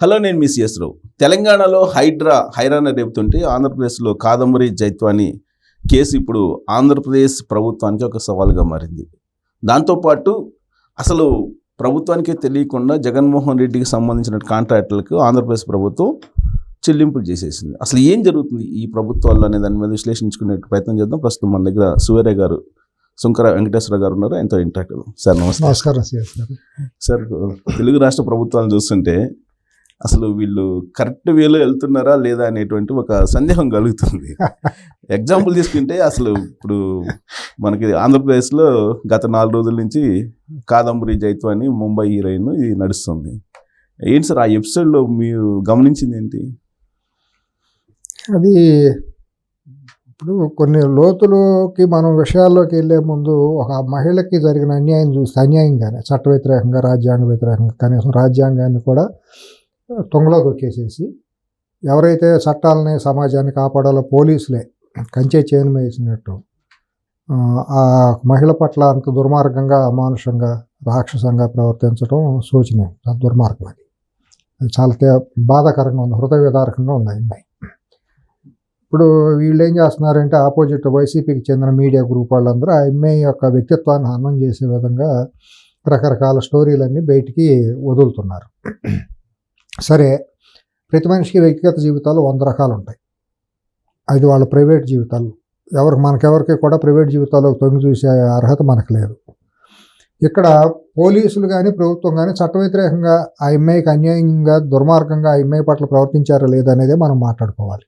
Hello, నేను మీ CS రావు. తెలంగాణలో హైరాణ రేపుతుంటే ఆంధ్రప్రదేశ్లో కాదంబరి జైత్వాని కేసు ఇప్పుడు ఆంధ్రప్రదేశ్ ప్రభుత్వానికి ఒక సవాలుగా మారింది. దాంతోపాటు అసలు ప్రభుత్వానికే తెలియకుండా జగన్మోహన్ రెడ్డికి సంబంధించిన కాంట్రాక్టులకు ఆంధ్రప్రదేశ్ ప్రభుత్వం చెల్లింపులు చేసేసింది. అసలు ఏం జరుగుతుంది ఈ ప్రభుత్వాల్లో అనే దాని మీద విశ్లేషించుకునే ప్రయత్నం చేద్దాం. ప్రస్తుతం మన దగ్గర సూర్య గారు, సుంకర వెంకటేశ్వర గారు ఉన్నారు. ఎంతో ఇంటరాక్ట్ అవుతాం. సార్ నమస్తే. నమస్కారం సార్, తెలుగు రాష్ట్ర ప్రభుత్వాలను చూస్తుంటే అసలు వీళ్ళు కరెక్ట్ వేలో వెళ్తున్నారా లేదా అనేటువంటి ఒక సందేహం కలుగుతుంది. ఎగ్జాంపుల్ తీసుకుంటే అసలు ఇప్పుడు మనకి ఆంధ్రప్రదేశ్లో గత 4 రోజుల నుంచి కాదంబరి జైత్వాని ముంబై హీరోయిన్ ఇది నడుస్తుంది. ఏంటి సార్ ఆ ఎపిసోడ్లో మీరు గమనించింది ఏంటి? అది ఇప్పుడు కొన్ని లోతులోకి మనం విషయాల్లోకి వెళ్ళే ముందు ఒక మహిళకి జరిగిన అన్యాయం చూస్తే అన్యాయంగానే చట్ట వ్యతిరేకంగా, రాజ్యాంగ వ్యతిరేకంగా, కనీసం రాజ్యాంగాన్ని కూడా తొంగలో దొక్కేసేసి ఎవరైతే చట్టాలని సమాజాన్ని కాపాడాలో పోలీసులే కంచె చేను వేసినట్టు ఆ మహిళ పట్ల అంత దుర్మార్గంగా, అమానుషంగా, రాక్షసంగా ప్రవర్తించడం శోచనీయం. దుర్మార్గం. అది చాలా బాధాకరంగా ఉంది, హృదయ విదారకంగా ఉంది అమ్మాయి. ఇప్పుడు వీళ్ళు ఏం చేస్తున్నారంటే ఆపోజిట్ వైసీపీకి చెందిన మీడియా గ్రూప్ వాళ్ళందరూ ఆ అమ్మాయి యొక్క వ్యక్తిత్వాన్ని హననం చేసే విధంగా రకరకాల స్టోరీలన్నీ బయటికి వదులుతున్నారు. సరే, ప్రతి మనిషికి వ్యక్తిగత జీవితాలు 100 రకాలు ఉంటాయి. అది వాళ్ళ ప్రైవేట్ జీవితాలు. మనకెవరికి కూడా ప్రైవేట్ జీవితాల్లో తొంగి చూసే అర్హత మనకు లేదు. ఇక్కడ పోలీసులు కానీ ప్రభుత్వం కానీ చట్ట వ్యతిరేకంగా ఆ అమ్మాయికి అన్యాయంగా, దుర్మార్గంగా ఆ అమ్మాయి పట్ల ప్రవర్తించారా లేదనేదే మనం మాట్లాడుకోవాలి.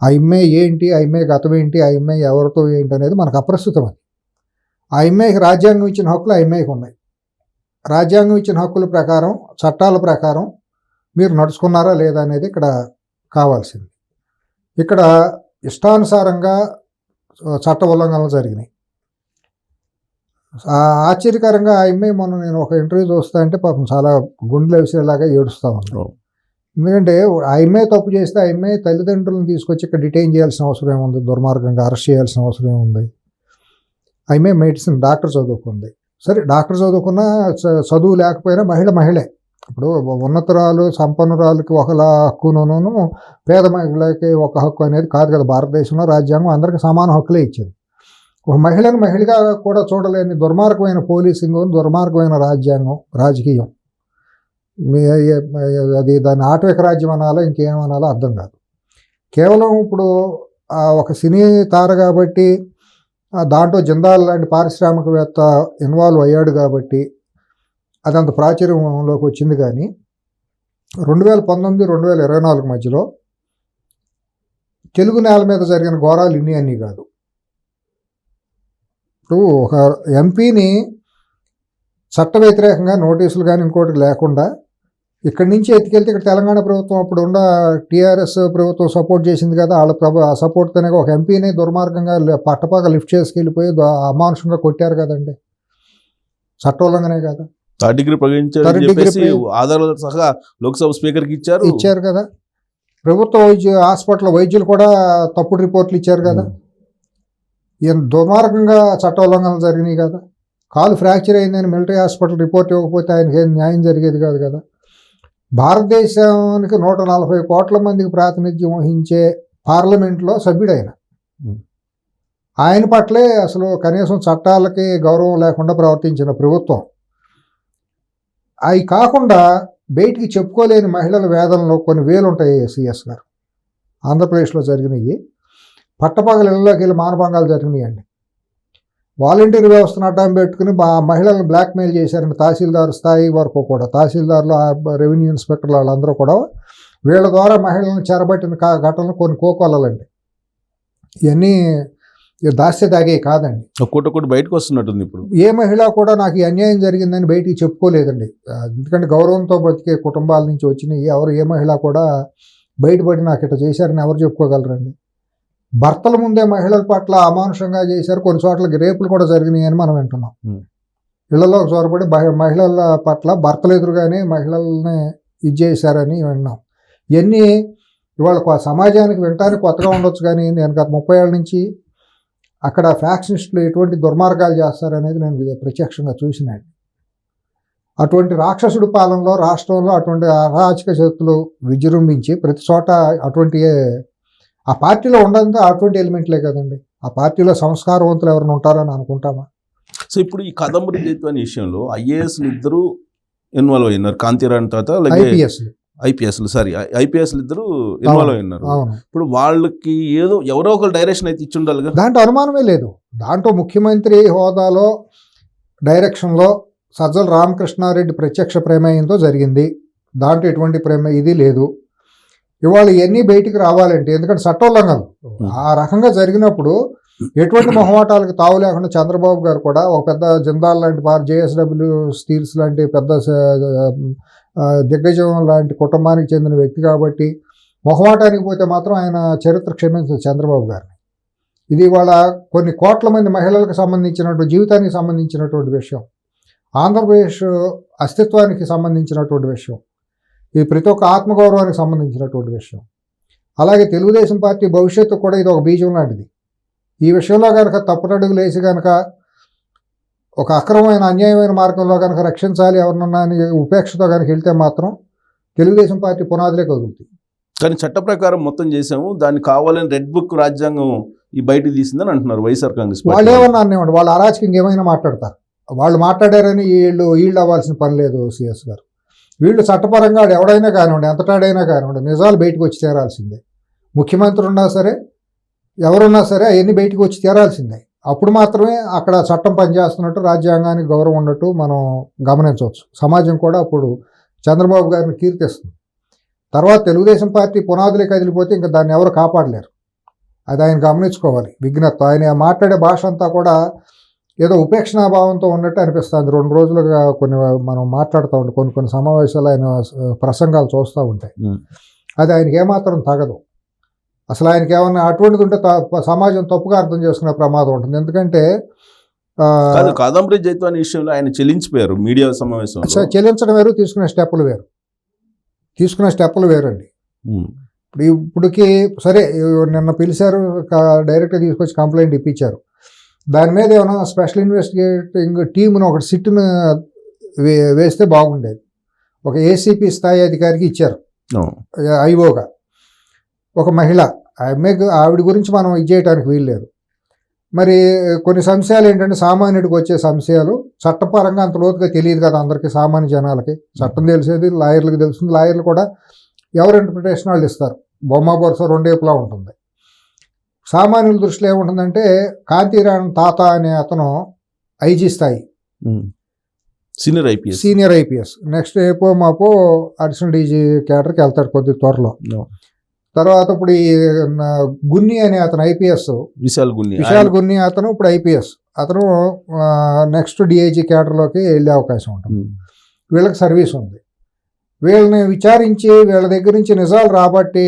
ఆ అమ్మాయి ఏంటి, ఆ అమ్మాయి గతం ఏంటి, ఆ అమ్మాయి ఎవరితో ఏంటి అనేది మనకు అప్రస్తుతం. అది ఆ అమ్మాయికి రాజ్యాంగం ఇచ్చిన హక్కులు ఆ అమ్మాయికి ఉన్నాయి. రాజ్యాంగం ఇచ్చిన హక్కుల ప్రకారం, చట్టాల ప్రకారం మీరు నడుచుకున్నారా లేదా అనేది ఇక్కడ కావాల్సింది. ఇక్కడ ఇష్టానుసారంగా చట్ట ఉల్లంఘనలు జరిగినాయి. ఆశ్చర్యకరంగా ఆ అమ్మాయి మొన్న నేను ఒక ఇంటర్వ్యూ చూస్తా అంటే పాపం చాలా గుండెలు విసిరేలాగా ఏడుస్తూ ఉన్నాను. ఎందుకంటే ఆ అమ్మాయి తప్పు చేస్తే ఆ అమ్మాయి తల్లిదండ్రులను తీసుకొచ్చి ఇక్కడ డిటైన్ చేయాల్సిన అవసరం ఏముంది, దుర్మార్గంగా అరెస్ట్ చేయాల్సిన అవసరం ఏముంది? ఆ అమ్మాయి మెడిసిన్ డాక్టర్ చదువుకుంది. సరే, డాక్టర్ చదువుకున్నా చదువు లేకపోయినా మహిళే. ఇప్పుడు ఉన్నతరాలు, సంపన్నురాలకి ఒకలా హక్కును, పేద మహిళకి ఒక హక్కు అనేది కాదు కదా. భారతదేశంలో రాజ్యాంగం అందరికీ సమాన హక్కులే ఇచ్చింది. ఒక మహిళను మహిళగా కూడా చూడలేని దుర్మార్గమైన పోలీసింగ్, దుర్మార్గమైన రాజ్యాంగం, రాజకీయం. అది దాన్ని ఆటవిక రాజ్యం అనాలో ఇంకేమనాలో అర్థం కాదు. కేవలం ఇప్పుడు ఒక సినీ తార కాబట్టి, దాంట్లో జిందాల్ లాంటి పారిశ్రామికవేత్త ఇన్వాల్వ్ అయ్యాడు కాబట్టి అదంత ప్రాచుర్యంలోకి వచ్చింది. కానీ 2019, 2024 మధ్యలో తెలుగు నేల మీద జరిగిన ఘోరాలు అన్నీ కాదు. ఇప్పుడు ఒక ఎంపీని చట్ట వ్యతిరేకంగా నోటీసులు కానీ ఇంకోటి లేకుండా ఇక్కడి నుంచి ఎత్తుకెళ్తే ఇక్కడ తెలంగాణ ప్రభుత్వం అప్పుడు ఉన్న టీఆర్ఎస్ ప్రభుత్వం సపోర్ట్ చేసింది కదా. వాళ్ళ సపోర్ట్తోనే ఒక ఎంపీని దుర్మార్గంగా పట్టపాక లిఫ్ట్ చేసుకెళ్ళిపోయి అమానుషంగా కొట్టారు కదండి. చట్టోల్లంఘనే కదా. ఆధారాలతో సహా లోక్సభ స్పీకర్కి ఇచ్చారు కదా. ప్రభుత్వ హాస్పిటల్ వైద్యులు కూడా తప్పుడు రిపోర్ట్లు ఇచ్చారు కదా. దుర్మార్గంగా చట్టోల్లంఘనలు జరిగినాయి కదా. కాలు ఫ్రాక్చర్ అయిందని మిలిటరీ హాస్పిటల్ రిపోర్ట్ ఇవ్వకపోతే ఆయనకి ఏం న్యాయం జరిగేది కాదు కదా. భారతదేశానికి 140 కోట్ల మందికి ప్రాతినిధ్యం వహించే పార్లమెంట్లో సభ్యుడైన ఆయన పట్లే అసలు కనీసం చట్టాలకి గౌరవం లేకుండా ప్రవర్తించిన ప్రభుత్వం. అవి కాకుండా బయటికి చెప్పుకోలేని మహిళల వేదనలో కొన్ని వేలు ఉంటాయి. సిఎస్ గారు, ఆంధ్రప్రదేశ్లో జరిగినాయి. పట్టపగల ఇళ్ళలోకి వెళ్ళి మానభంగాలు జరిగినాయండి. వాలంటీర్ వ్యవస్థను అడ్డం పెట్టుకుని మహిళలను బ్లాక్మెయిల్ చేశారండి. తహసీల్దార్ స్థాయి వరకు కూడా, తహసీల్దార్లు, రెవెన్యూ ఇన్స్పెక్టర్లు వాళ్ళందరూ కూడా వీళ్ళ ద్వారా మహిళలను చెరబట్టిన ఘటనలు కొన్ని కోకొల్లండి. ఇవన్నీ దాస్య దాగే కాదండి. ఒక్కొక్కటి బయటకు వస్తున్నట్టుంది. ఇప్పుడు ఏ మహిళ కూడా నాకు ఈ అన్యాయం జరిగిందని బయటికి చెప్పుకోలేదండి. ఎందుకంటే గౌరవంతో బతికే కుటుంబాల నుంచి వచ్చినాయి. ఏ మహిళ కూడా బయటపడి నాకు ఇట్లా చేశారని ఎవరు చెప్పుకోగలరండి? భర్తల ముందే మహిళల పట్ల అమానుషంగా చేశారు. కొన్ని చోట్లకి రేపులు కూడా జరిగినాయి అని మనం వింటున్నాం. ఇళ్లలో చొరబడి మహిళల పట్ల భర్తలు ఎదురుగానే మహిళల్ని ఇది చేశారని విన్నాం. ఇవన్నీ ఇవాళ సమాజానికి వినటానికి కొత్తగా ఉండొచ్చు, కానీ నేను గత 30 ఏళ్ళ నుంచి అక్కడ ఫ్యాక్షనిస్టులు ఎటువంటి దుర్మార్గాలు చేస్తారనేది నేను ప్రత్యక్షంగా చూసినాను. అటువంటి రాక్షసుడి పాలనలో రాష్ట్రంలో అటువంటి అరాచక శక్తులు విజృంభించి ప్రతి చోట అటువంటి ఆ పార్టీలో ఉండదంతా అటువంటి ఎలిమెంట్లే కదండి. ఆ పార్టీలో సంస్కారవంతులు ఎవరైనా ఉంటారని అనుకుంటామా? సో ఇప్పుడు ఈ కాదంబరి జైత్వాని విషయంలో ఐఏఎస్లు ఇద్దరు ఇన్వాల్వ్ అయినారు, కాంతిరాణ్ తాత ఐపీఎస్లు ఇద్దరు ఇన్వాల్వ్ అయినారు. ఇప్పుడు వాళ్ళకి ఏదో ఎవరో ఒక డైరెక్షన్ అయితే ఇచ్చి ఉండాలి కదా. దాంట్లో అనుమానమే లేదు. దాంట్లో ముఖ్యమంత్రి హోదాలో డైరెక్షన్లో సజ్జల రామకృష్ణారెడ్డి ప్రత్యక్ష ప్రమేయంతో జరిగింది. దాంట్లో ఎటువంటి ఇది లేదు. ఇవాళ ఇవన్నీ బయటికి రావాలంటే, ఎందుకంటే చట్టోల్లంఘనలు ఆ రకంగా జరిగినప్పుడు ఎటువంటి మొహమాటాలకు తావు లేకుండా చంద్రబాబు గారు కూడా ఒక పెద్ద జిందాల్ లాంటి జేఎస్డబ్ల్యూ స్టీల్స్ లాంటి పెద్ద దిగ్గజం లాంటి కుటుంబానికి చెందిన వ్యక్తి కాబట్టి మొహమాటానికి పోతే మాత్రం ఆయన చరిత్ర క్షమించదు చంద్రబాబు గారిని. ఇది ఇవాళ కొన్ని కోట్ల మంది మహిళలకు సంబంధించినటువంటి జీవితానికి సంబంధించినటువంటి విషయం, ఆంధ్రప్రదేశ్ అస్తిత్వానికి సంబంధించినటువంటి విషయం, ఇది ప్రతి ఒక్క ఆత్మగౌరవానికి సంబంధించినటువంటి విషయం. అలాగే తెలుగుదేశం పార్టీ భవిష్యత్తు కూడా ఇది ఒక బీజం లాంటిది. ఈ విషయంలో కనుక తప్పునడుగులు వేసి కనుక ఒక అక్రమమైన అన్యాయమైన మార్గంలో కనుక రక్షించాలి ఎవరినన్నా అని ఉపేక్షతో కనుక వెళ్తే మాత్రం తెలుగుదేశం పార్టీ పునాదులే కదులుతాయి. కానీ చట్ట ప్రకారం మొత్తం చేసాము, దాన్ని కావాలని రెడ్ బుక్ రాజ్యాంగం ఈ బయటికి తీసిందని అంటున్నారు వైఎస్ఆర్ కాంగ్రెస్. వాళ్ళు ఏమన్నా అనేవాడు, వాళ్ళు అరాచకంగా ఏమైనా మాట్లాడతారు. వాళ్ళు మాట్లాడారని వీళ్ళు అవ్వాల్సిన పని లేదు సిఎస్ గారు. వీళ్ళు చట్టపరంగా ఎవడైనా కానివ్వండి, ఎంతటాడైనా కానివ్వండి, నిజాలు బయటకు వచ్చి తీరాల్సిందే. ముఖ్యమంత్రి ఉన్నా సరే ఎవరున్నా సరే అవన్నీ బయటకు వచ్చి తీరాల్సిందే. అప్పుడు మాత్రమే అక్కడ చట్టం పనిచేస్తున్నట్టు, రాజ్యాంగానికి గౌరవం ఉన్నట్టు మనం గమనించవచ్చు. సమాజం కూడా అప్పుడు చంద్రబాబు గారిని కీర్తిస్తుంది. తర్వాత తెలుగుదేశం పార్టీ పునాదులే కదిలిపోతే ఇంకా దాన్ని ఎవరు కాపాడలేరు. అది ఆయన గమనించుకోవాలి. విఘ్నత్వం, ఆయన మాట్లాడే భాష అంతా కూడా ఏదో ఉపేక్షణాభావంతో ఉన్నట్టు అనిపిస్తుంది. 2 రోజులుగా కొన్ని మనం మాట్లాడుతూ ఉంటాం, కొన్ని సమావేశాలు ఆయన ప్రసంగాలు చూస్తూ ఉంటాయి. అది ఆయనకి ఏమాత్రం తగదు. అసలు ఆయనకి ఏమన్నా అటువంటిది ఉంటే సమాజం తప్పుగా అర్థం చేసుకునే ప్రమాదం ఉంటుంది. ఎందుకంటే కాదంబరి జైత్వాని విషయంలో ఆయన చెల్లించిపోయారు మీడియా సమావేశం. చెల్లించడం వేరు, తీసుకునే స్టెప్పులు వేరండి. ఇప్పటికి సరే నిన్న పిలిచారు, డైరెక్ట్గా తీసుకొచ్చి కంప్లైంట్ ఇప్పించారు. దాని మీద ఏమైనా స్పెషల్ ఇన్వెస్టిగేటింగ్ టీమ్ను ఒకటి సిట్ను వేస్తే బాగుండేది. ఒక ఏసీపీ స్థాయి అధికారికి ఇచ్చారు ఐఓగా. ఒక మహిళ, ఆవిడ గురించి మనం ఇది చేయడానికి వీల్లేదు. మరి కొన్ని సంశయాలు ఏంటంటే సామాన్యుడికి వచ్చే సంశయాలు చట్టపరంగా అంత లోతుగా తెలియదు కదా అందరికీ. సామాన్య జనాలకి చట్టం తెలిసేది లాయర్లకు తెలుస్తుంది. లాయర్లు కూడా ఎవరు ఇంటర్ప్రిటేషన్ వాళ్ళు ఇస్తారు. బొమ్మ బొరుస రెండేపులా ఉంటుంది. సామాన్యుల దృష్టిలో ఏముంటుందంటే కాంతిరాణ్ తాత అనే అతను ఐజీ స్థాయి, సీనియర్ ఐపీఎస్, నెక్స్ట్ ఏపో మాపో అడిషనల్ డీజీ క్యాడర్కి వెళ్తాడు కొద్ది త్వరలో. తర్వాత ఇప్పుడు ఈ గున్ని అనే అతను ఐపీఎస్, విశాల్ గున్ని అతను ఇప్పుడు ఐపీఎస్, అతను నెక్స్ట్ డిఐజీ క్యాడర్లోకి వెళ్ళే అవకాశం ఉంటుంది. వీళ్ళకి సర్వీస్ ఉంది. వీళ్ళని విచారించి వీళ్ళ దగ్గర నుంచి నిజాలు రాబట్టి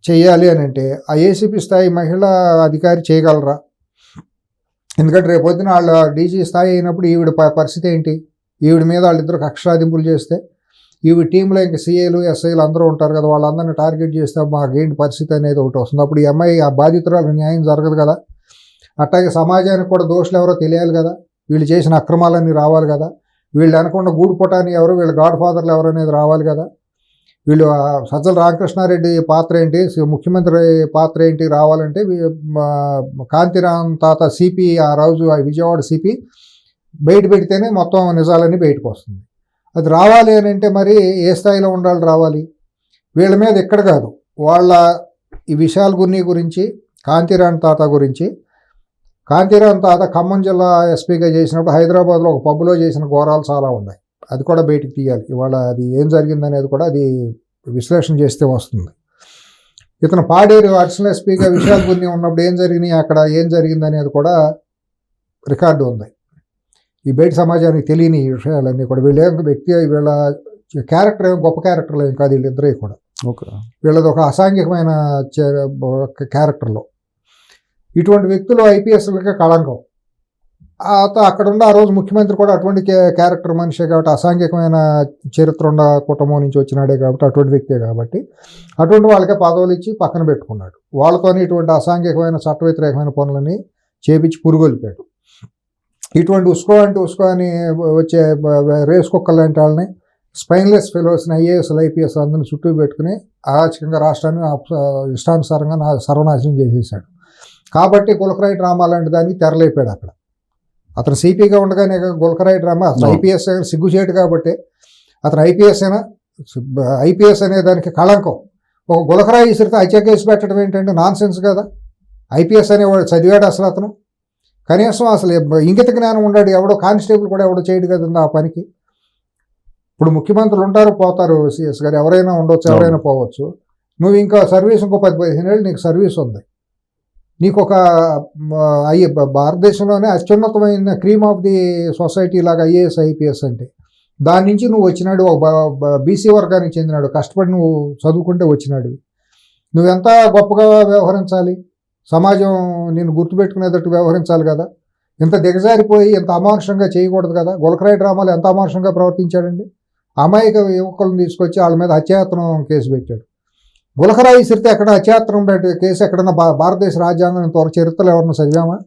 చేయాలి అని అంటే ఆ ఏసీపీ స్థాయి మహిళా అధికారి చేయగలరా? ఎందుకంటే రేపు పొద్దున వాళ్ళ డీజీ స్థాయి అయినప్పుడు ఈవిడ పరిస్థితి ఏంటి? ఈవిడ మీద వాళ్ళిద్దరు కక్షాదింపులు చేస్తే ఈవిడ టీంలో ఇంకా సీఏలు ఎస్ఐలు అందరూ ఉంటారు కదా, వాళ్ళందరినీ టార్గెట్ చేస్తే మాకేంటి పరిస్థితి అనేది ఒకటి వస్తుంది. అప్పుడు ఈ అమ్మాయి ఆ బాధితురాలకు న్యాయం జరగదు కదా. అట్లాగే సమాజానికి కూడా దోషులు ఎవరో తెలియాలి కదా, వీళ్ళు చేసిన అక్రమాలన్నీ రావాలి కదా, వీళ్ళు అనకుండా గూడుపుటాన్ని ఎవరు, వీళ్ళ గాడ్ ఫాదర్లు ఎవరు అనేది రావాలి కదా. వీళ్ళు సజ్జల రామకృష్ణారెడ్డి పాత్ర ఏంటి, ముఖ్యమంత్రి పాత్ర ఏంటి రావాలంటే కాంతిరామ్ తాత సిపి ఆ రోజు విజయవాడ సిపి బయట పెడితేనే మొత్తం నిజాలన్నీ బయటకు వస్తుంది. అది రావాలి అని అంటే మరి ఏ స్థాయిలో ఉండాలి రావాలి? వీళ్ళ మీద ఎక్కడ కాదు, వాళ్ళ ఈ విశాల్ గున్ని గురించి, కాంతిరామ్ తాత గురించి. కాంతిరామ్ తాత ఖమ్మం జిల్లా ఎస్పీగా చేసినప్పుడు హైదరాబాద్లో ఒక పబ్లో చేసిన ఘోరాలు చాలా ఉన్నాయి. అది కూడా బయటికి తీయాలి. ఇవాళ అది ఏం జరిగిందనేది కూడా అది విశ్లేషణ చేస్తే వస్తుంది. ఇతను పాడేరు అడిషనల్ ఎస్పీగా విశాల్ గున్ని ఉన్నప్పుడు ఏం జరిగినాయి, అక్కడ ఏం జరిగిందనేది కూడా రికార్డు ఉంది. ఈ బయట సమాజానికి తెలియని ఈ విషయాలన్నీ కూడా. వీళ్ళ వ్యక్తి, వీళ్ళ క్యారెక్టర్ ఏం గొప్ప క్యారెక్టర్లు ఏం కాదు వీళ్ళిద్దరే కూడా. వీళ్ళది ఒక అసాంఘికమైన క్యారెక్టర్లో. ఇటువంటి వ్యక్తులు ఐపీఎస్లకే కళంకం. అక్కడున్న ఆ రోజు ముఖ్యమంత్రి కూడా అటువంటి క్యారెక్టర్ మనిషే కాబట్టి, అసాంఘికమైన చరిత్ర ఉన్న కుటుంబం నుంచి వచ్చినాడే కాబట్టి, అటువంటి వ్యక్తే కాబట్టి అటువంటి వాళ్ళకే పదవులు ఇచ్చి పక్కన పెట్టుకున్నాడు. వాళ్ళతోనే ఇటువంటి అసాంఘికమైన చట్ట వ్యతిరేకమైన పనులని చేపించి పురుగొల్పాడు. ఇటువంటి ఉస్కో అని వచ్చే రేస్ కుక్కలు లాంటి వాళ్ళని, స్పైన్లెస్ ఫెలోస్ని, ఐఏఎస్లు ఐపీఎస్ అందరిని చుట్టూ పెట్టుకుని ఆచకంగా రాష్ట్రాన్ని ఇష్టానుసారంగా సర్వనాశనం చేసేసాడు. కాబట్టి గులకరాయి డ్రామా లాంటి దానికి తెరలేపాడు అక్కడ. అతను సిపిగా ఉండగానే గులకరాయి డ్రామా, అతను ఐపీఎస్ సిగ్గుచేటు కాబట్టి అతను ఐపీఎస్ అనే దానికి కళంకం. ఒక గులకరాయి ఇసిరితే హత్య కేసు పెట్టడం ఏంటంటే నాన్ సెన్స్ కదా. ఐపీఎస్ అనేవాడు చదివాడు అసలు అతను? కనీసం అసలు ఇంగిత జ్ఞానం ఉన్నాడు ఎవడో కానిస్టేబుల్ కూడా ఎవడో చేయడు కదండి ఆ పనికి. ఇప్పుడు ముఖ్యమంత్రులు ఉంటారు పోతారు, సిఎస్ గారు ఎవరైనా ఉండొచ్చు, ఎవరైనా పోవచ్చు. నువ్వు ఇంకా సర్వీస్ ఇంకో 10-15 ఏళ్ళు నీకు సర్వీస్ ఉంది. నీకు ఒక భారతదేశంలోనే అత్యున్నతమైన క్రీమ్ ఆఫ్ ది సొసైటీ లాగా ఐఏఎస్ ఐపీఎస్ అంటే, దాని నుంచి నువ్వు వచ్చినాడు, ఒక బీసీ వర్గానికి చెందినాడు, కష్టపడి నువ్వు చదువుకుంటే వచ్చినాడు. నువ్వెంత గొప్పగా వ్యవహరించాలి, సమాజం నేను గుర్తుపెట్టుకునేటట్టు వ్యవహరించాలి కదా. ఇంత దిగజారిపోయి ఇంత అమానుషంగా చేయకూడదు కదా. గులకరాయి డ్రామాలు ఎంత అమానుషంగా ప్రవర్తించాడండి. అమాయక యువకులను తీసుకొచ్చి వాళ్ళ మీద హత్యాయత్నం కేసు పెట్టాడు. గులకరాయి ఇసిరితే ఎక్కడ హత్యాయత్నం కేసు ఎక్కడన్నా భారతదేశ రాజ్యాంగం చరిత్రలో ఎవరన్నా చదివామా?